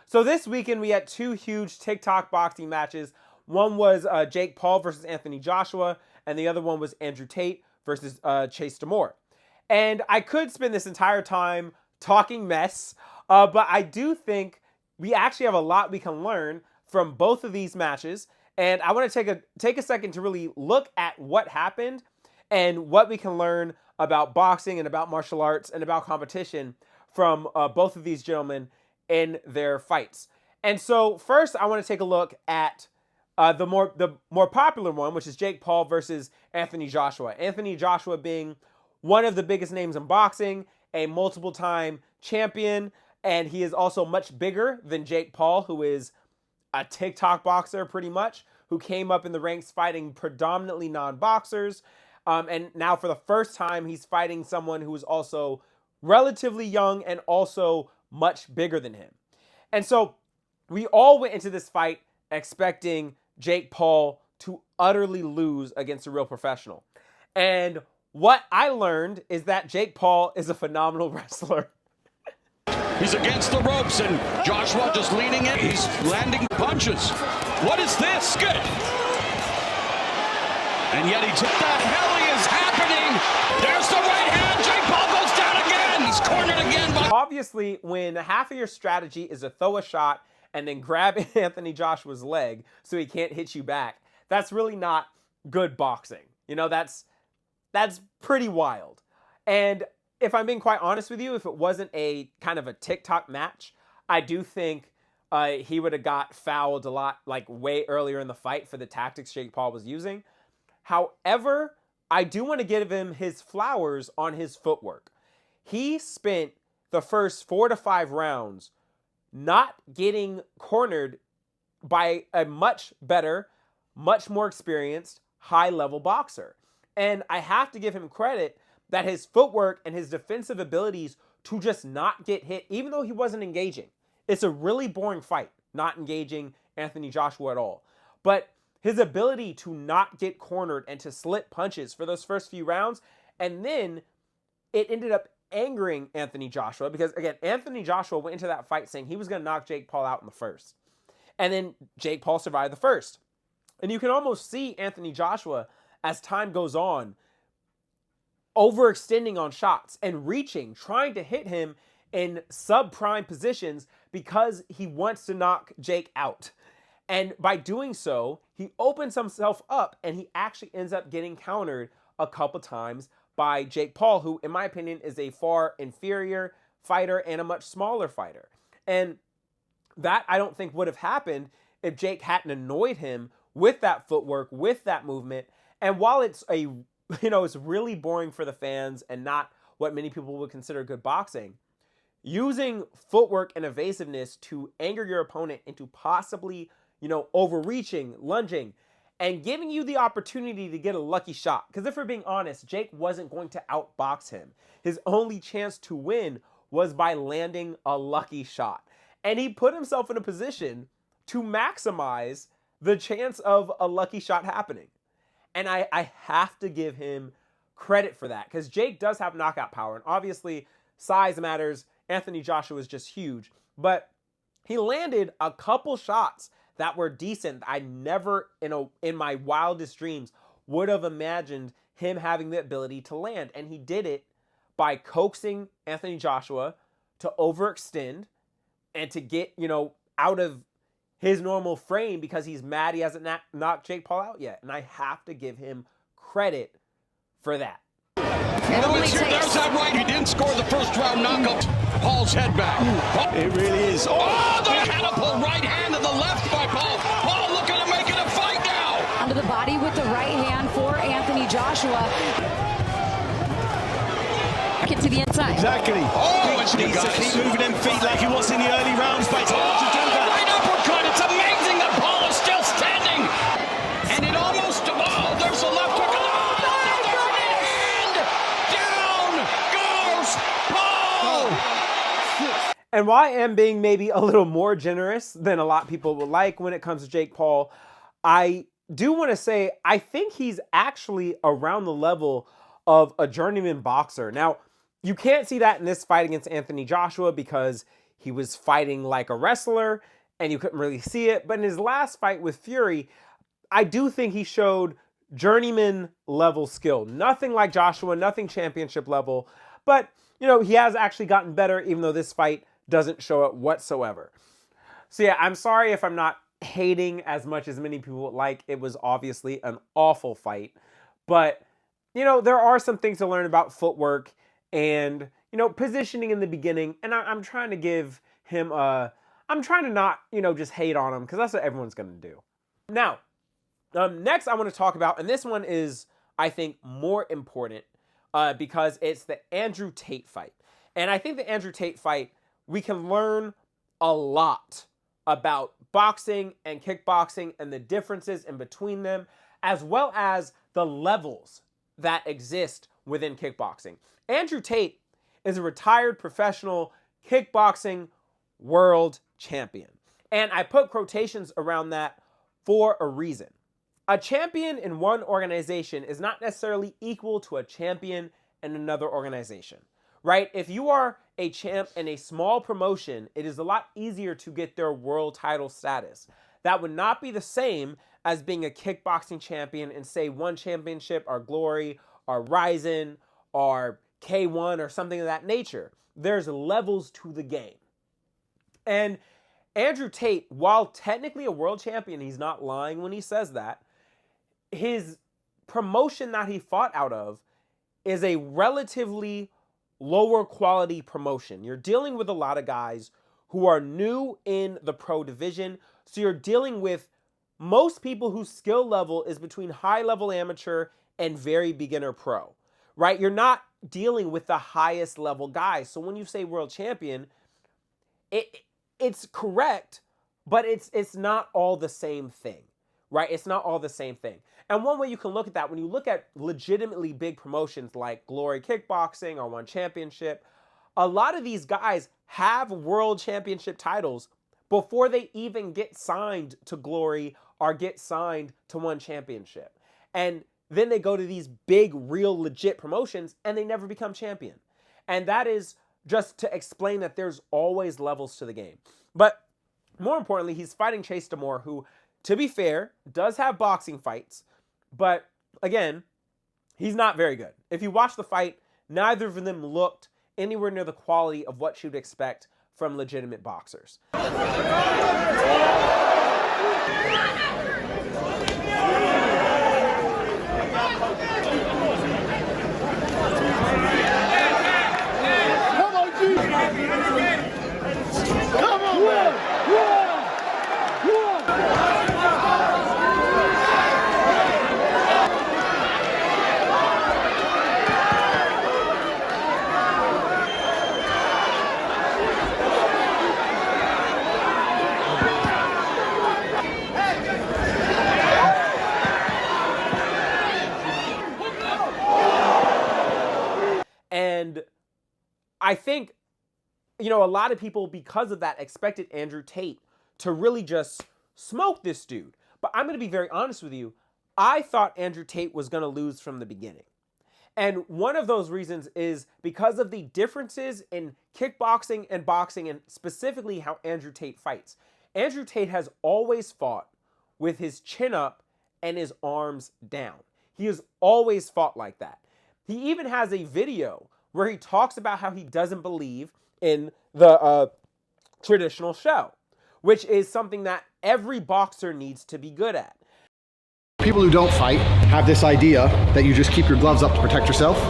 So this weekend we had two huge TikTok boxing matches. One was Jake Paul versus Anthony Joshua, and the other one was Andrew Tate versus Chase Demoor. And I could spend this entire time talking mess, but I do think we actually have a lot we can learn from both of these matches. And I want to take a second to really look at what happened and what we can learn about boxing and about martial arts and about competition from both of these gentlemen in their fights. And so first, I want to take a look at the more popular one, which is Jake Paul versus Anthony Joshua. Anthony Joshua being one of the biggest names in boxing, a multiple-time champion, and he is also much bigger than Jake Paul, who is a TikTok boxer pretty much, who came up in the ranks fighting predominantly non-boxers. And now for the first time, he's fighting someone who is also relatively young and also much bigger than him. And so we all went into this fight expecting Jake Paul to utterly lose against a real professional. And what I learned is that Jake Paul is a phenomenal wrestler. He's against the ropes, and Joshua just leaning in. He's landing punches. What is this? Good. And yet he took the hell is happening. There's the right hand. Jake Paul goes down again. He's cornered again. Obviously, when half of your strategy is to throw a shot and then grab Anthony Joshua's leg so he can't hit you back, that's really not good boxing. You know, that's pretty wild. And if I'm being quite honest with you, if it wasn't a kind of a TikTok match, I do think he would have got fouled a lot, like way earlier in the fight for the tactics Jake Paul was using. However, I do want to give him his flowers on his footwork. He spent the first 4 to 5 rounds not getting cornered by a much better, much more experienced, high-level boxer. And I have to give him credit that his footwork and his defensive abilities to just not get hit, even though he wasn't engaging. It's a really boring fight, not engaging Anthony Joshua at all. But his ability to not get cornered and to slip punches for those first few rounds, and then it ended up angering Anthony Joshua because, again, Anthony Joshua went into that fight saying he was going to knock Jake Paul out in the first. And then Jake Paul survived the first. And you can almost see Anthony Joshua, as time goes on, overextending on shots and reaching, trying to hit him in subprime positions because he wants to knock Jake out. And by doing so, he opens himself up and he actually ends up getting countered a couple times by Jake Paul, who, in my opinion, is a far inferior fighter and a much smaller fighter. And that, I don't think, would have happened if Jake hadn't annoyed him with that footwork, with that movement. And while it's it's really boring for the fans and not what many people would consider good boxing, using footwork and evasiveness to anger your opponent into possibly, overreaching, lunging, and giving you the opportunity to get a lucky shot. Because if we're being honest, Jake wasn't going to outbox him. His only chance to win was by landing a lucky shot. And he put himself in a position to maximize the chance of a lucky shot happening. And I have to give him credit for that, because Jake does have knockout power. And obviously, size matters. Anthony Joshua is just huge. But he landed a couple shots that were decent. I never, in my wildest dreams, would have imagined him having the ability to land. And he did it by coaxing Anthony Joshua to overextend and to get, out of his normal frame because he's mad he hasn't knocked Jake Paul out yet. And I have to give him credit for that. There's that right. He didn't score the first round knockout. Paul's head back. It really is. Oh, the catapult right hand to the left by Paul. Paul looking to make it a fight now. Under the body with the right hand for Anthony Joshua. Get to the inside. Exactly. Oh, it's needs to keep moving them feet like he was in the early rounds, but it's hard to do that. Right uppercut. It's amazing that Paul is still standing. And it almost, there's a left hook. Another right hand. Down goes Paul. And while I am being maybe a little more generous than a lot of people would like when it comes to Jake Paul, I do want to say I think he's actually around the level of a journeyman boxer. Now, you can't see that in this fight against Anthony Joshua because he was fighting like a wrestler and you couldn't really see it. But in his last fight with Fury, I do think he showed journeyman level skill. Nothing like Joshua, nothing championship level. But, you know, he has actually gotten better, even though this fight doesn't show it whatsoever. So yeah, I'm sorry if I'm not hating as much as many people would like. It was obviously an awful fight. But, you know, there are some things to learn about footwork and, you know, positioning in the beginning. And I'm trying to give him I'm trying to not, you know, just hate on him, because that's what everyone's going to do. Now, next I want to talk about, and this one is, I think, more important because it's the Andrew Tate fight. And I think the Andrew Tate fight, we can learn a lot about boxing and kickboxing and the differences in between them, as well as the levels that exist within kickboxing. Andrew Tate is a retired professional kickboxing world champion. And I put quotations around that for a reason. A champion in one organization is not necessarily equal to a champion in another organization, right? If you are a champ in a small promotion, it is a lot easier to get their world title status. That would not be the same as being a kickboxing champion in, say, one championship or Glory or Ryzen or K1 or something of that nature. There's levels to the game. And Andrew Tate, while technically a world champion, he's not lying when he says that, his promotion that he fought out of is a relatively lower quality promotion. You're dealing with a lot of guys who are new in the pro division. So you're dealing with most people whose skill level is between high level amateur and very beginner pro, right? You're not dealing with the highest level guys. So when you say world champion, it's correct, but it's not all the same thing, right? It's not all the same thing. And one way you can look at that, when you look at legitimately big promotions like Glory Kickboxing or One Championship, a lot of these guys have world championship titles before they even get signed to Glory or get signed to One Championship. And then they go to these big, real, legit promotions and they never become champion. And that is just to explain that there's always levels to the game. But more importantly, he's fighting Chase Demoor, who, to be fair, does have boxing fights. But again, he's not very good. If you watch the fight, neither of them looked anywhere near the quality of what you'd expect from legitimate boxers. And I think, you know, a lot of people, because of that, expected Andrew Tate to really just smoke this dude. But I'm going to be very honest with you. I thought Andrew Tate was going to lose from the beginning. And one of those reasons is because of the differences in kickboxing and boxing, and specifically how Andrew Tate fights. Andrew Tate has always fought with his chin up and his arms down. He has always fought like that. He even has a video where he talks about how he doesn't believe in the traditional show, which is something that every boxer needs to be good at. People who don't fight have this idea that you just keep your gloves up to protect yourself,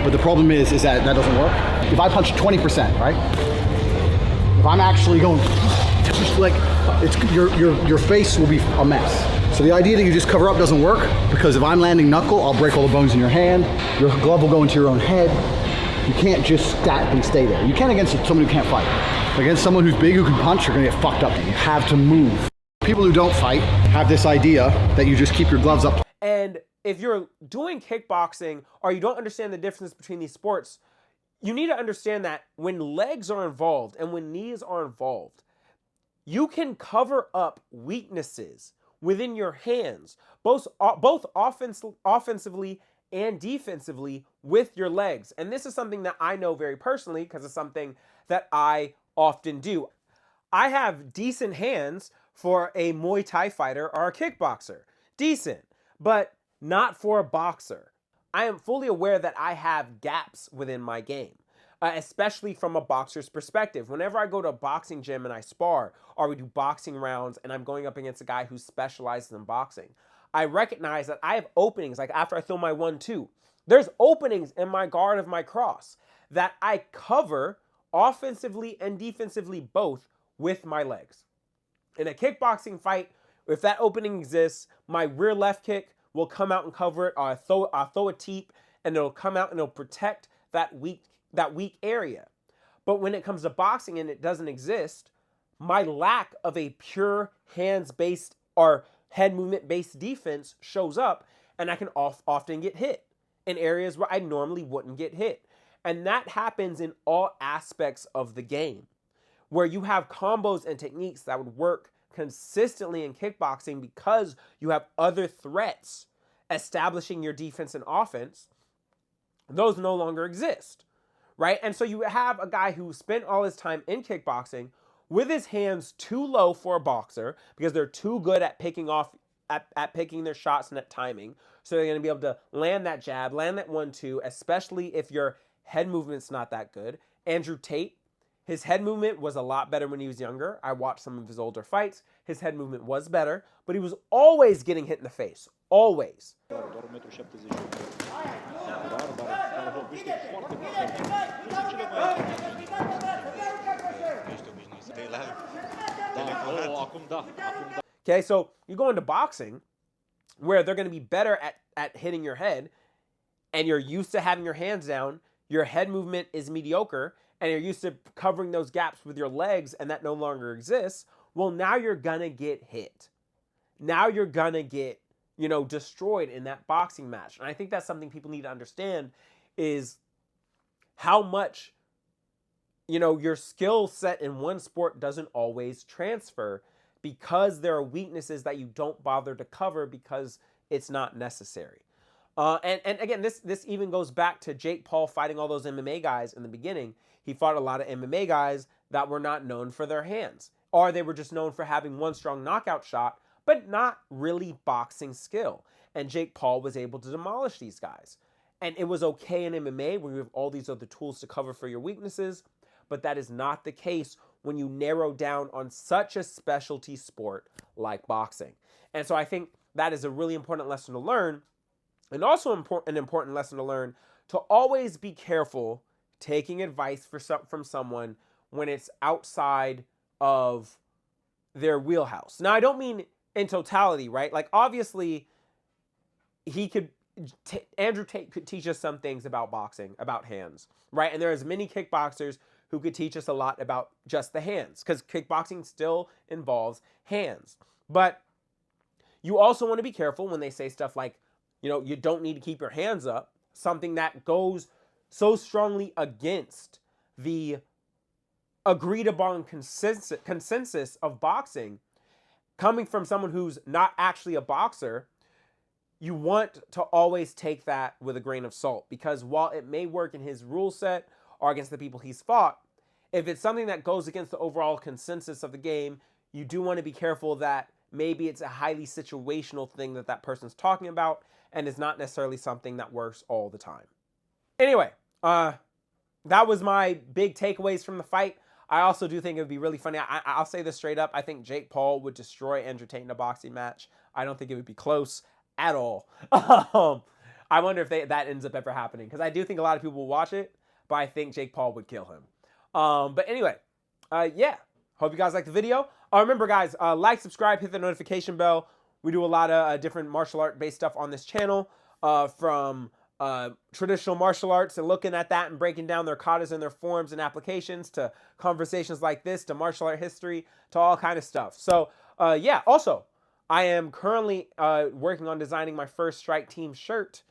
but the problem is that doesn't work. If I punch 20%, right? If I'm actually going, just like, your face will be a mess. So the idea that you just cover up doesn't work, because if I'm landing knuckle, I'll break all the bones in your hand. Your glove will go into your own head. You can't just statically stay there. You can against someone who can't fight. Against someone who's big, who can punch, you're gonna get fucked up. You have to move. People who don't fight have this idea that you just keep your gloves up. And if you're doing kickboxing or you don't understand the difference between these sports, you need to understand that when legs are involved and when knees are involved, you can cover up weaknesses within your hands, both offensively and defensively with your legs. And this is something that I know very personally, because it's something that I often do. I have decent hands for a Muay Thai fighter or a kickboxer. Decent, but not for a boxer. I am fully aware that I have gaps within my game, especially from a boxer's perspective. Whenever I go to a boxing gym and I spar, or we do boxing rounds and I'm going up against a guy who specializes in boxing, I recognize that I have openings, like after I throw my 1-2, there's openings in my guard of my cross that I cover offensively and defensively both with my legs. In a kickboxing fight, if that opening exists, my rear left kick will come out and cover it, or I'll throw a teep and it'll come out and it'll protect that weak area. But when it comes to boxing and it doesn't exist, my lack of a pure hands-based or head movement-based defense shows up, and I can often get hit in areas where I normally wouldn't get hit. And that happens in all aspects of the game, where you have combos and techniques that would work consistently in kickboxing because you have other threats establishing your defense and offense. Those no longer exist, right? And so you have a guy who spent all his time in kickboxing with his hands too low for a boxer because they're too good at picking off, at picking their shots and at timing. So they're going to be able to land that jab, land that 1-2, especially if your head movement's not that good. Andrew Tate, his head movement was a lot better when he was younger. I watched some of his older fights. His head movement was better, but he was always getting hit in the face. Always. Okay, so you go into boxing where they're going to be better at hitting your head, and you're used to having your hands down, your head movement is mediocre, and you're used to covering those gaps with your legs, and that no longer exists. Well, now you're going to get hit. Now you're going to get, destroyed in that boxing match. And I think that's something people need to understand is how much, your skill set in one sport doesn't always transfer because there are weaknesses that you don't bother to cover because it's not necessary. And again, this even goes back to Jake Paul fighting all those MMA guys in the beginning. He fought a lot of MMA guys that were not known for their hands, or they were just known for having one strong knockout shot, but not really boxing skill. And Jake Paul was able to demolish these guys. And it was okay in MMA where you have all these other tools to cover for your weaknesses, but that is not the case when you narrow down on such a specialty sport like boxing. And so I think that is a really important lesson to learn, and also an important lesson to learn to always be careful taking advice from someone when it's outside of their wheelhouse. Now, I don't mean in totality, right? Like, obviously, Andrew Tate could teach us some things about boxing, about hands, right? And there's many kickboxers who could teach us a lot about just the hands, because kickboxing still involves hands. But you also want to be careful when they say stuff like, you don't need to keep your hands up, something that goes so strongly against the agreed upon consensus of boxing, coming from someone who's not actually a boxer. You want to always take that with a grain of salt, because while it may work in his rule set or against the people he's fought, if it's something that goes against the overall consensus of the game, you do want to be careful that maybe it's a highly situational thing that person's talking about and is not necessarily something that works all the time. Anyway, that was my big takeaways from the fight. I also do think it would be really funny. I'll say this straight up. I think Jake Paul would destroy Andrew Tate in a boxing match. I don't think it would be close at all. I wonder if that ends up ever happening, because I do think a lot of people will watch it, but I think Jake Paul would kill him. But anyway, yeah. Hope you guys liked the video. Remember, guys, like, subscribe, hit the notification bell. We do a lot of different martial art-based stuff on this channel, from traditional martial arts and looking at that and breaking down their katas and their forms and applications, to conversations like this, to martial art history, to all kind of stuff. So, yeah. Also, I am currently working on designing my first Strike Team shirt,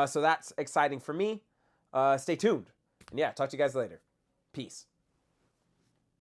so that's exciting for me. Stay tuned. And yeah, talk to you guys later. Peace.